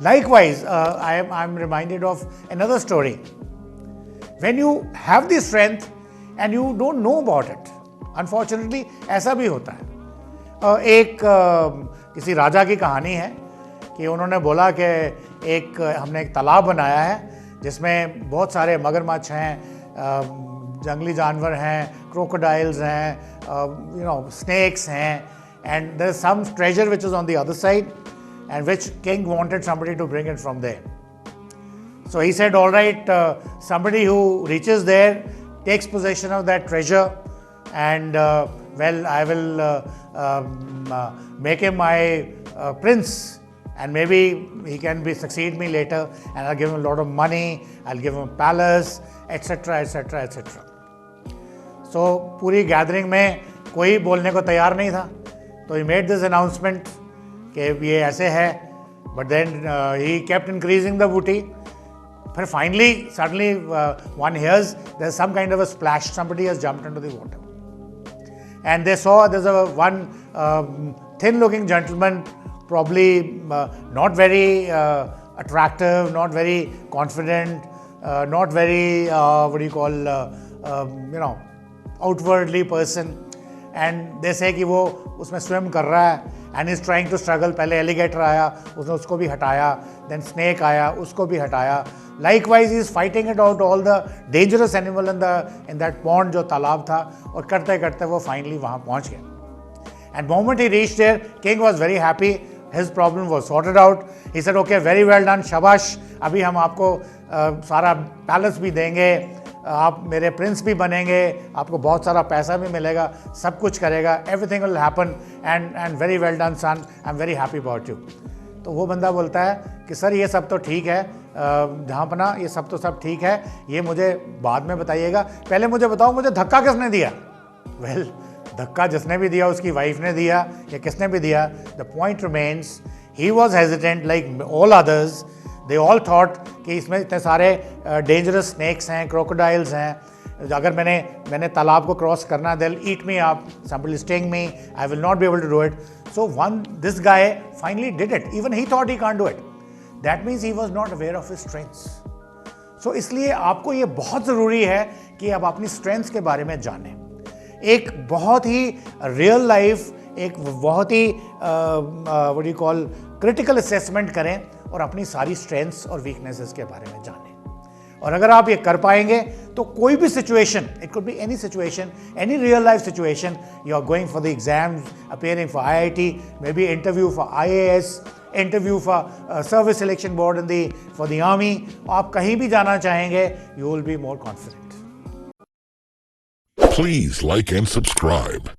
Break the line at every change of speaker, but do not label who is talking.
Likewise, I'm reminded of another story. When you have the strength and you don't know about it, unfortunately ऐसा भी होता है। एक किसी राजा की कहानी है कि उन्होंने बोला कि हमने एक तालाब बनाया है जिसमें बहुत सारे मगरमच्छ हैं, जंगली जानवर हैं, क्रोकोडाइल्स हैं, स्नेक्स हैं, and there's some treasure which is on the other side and which king wanted somebody to bring it from there. So he said, all right, somebody who reaches there takes possession of that treasure and I will make him my prince, and maybe he can succeed me later, and I'll give him a lot of money, I'll give him a palace, etc, etc, etc. So पूरी gathering में कोई बोलने को तैयार नहीं था, तो he made this announcement कि ये ऐसे है, but then he kept increasing the booty. फिर finally, suddenly one hears there's some kind of a splash, somebody has jumped into the water. And they saw there's one thin-looking gentleman, probably not very attractive, not very confident, not very outwardly person. And they say कि वो उसमें swim कर रहा है and he's trying to struggle. पहले alligator आया, उसने उसको भी हटाया, then snake आया, उसको भी हटाया. Likewise, he is fighting it out all the dangerous animal in that pond जो तालाब था, और करते करते वो finally वहाँ पहुँच गया. And moment he reached there, king was very happy. His problem was sorted out. He said, okay, very well done, शाबाश. अभी हम आपको सारा पैलेस भी देंगे, आप मेरे प्रिंस भी बनेंगे, आपको बहुत सारा पैसा भी मिलेगा, सब कुछ करेगा, everything will happen and very well done son, I'm very happy about you. तो वो बंदा बोलता है कि सर ये सब तो ठीक है, जहाँपना ये सब तो सब ठीक है, ये मुझे बाद में बताइएगा, पहले मुझे बताओ मुझे धक्का किसने दिया? वेल, धक्का जिसने भी दिया उसकी वाइफ ने दिया या किसने भी दिया, the point remains he was hesitant like all others. They all thought कि इसमें इतने सारे डेंजरस स्नेक्स हैं, क्रोकोडाइल्स हैं, अगर मैंने तालाब को क्रॉस करना, they'll eat me up, somebody sting me, I will not be able to do it. So this guy finally did it. Even he thought he can't do it. That means he was not aware of his strengths. So इसलिए आपको ये बहुत ज़रूरी है कि आप अपनी strengths के बारे में जानें. एक बहुत ही real life, एक बहुत ही critical assessment करें और अपनी सारी strengths और weaknesses के बारे में जानें. और अगर आप ये कर पाएंगे तो कोई भी situation, it could be any situation, any real life situation, you are going for the exams, appearing for IIT, maybe interview for IAS, interview for service selection board for the army, आप कहीं भी जाना चाहेंगे, you will be more confident.
Please like and subscribe.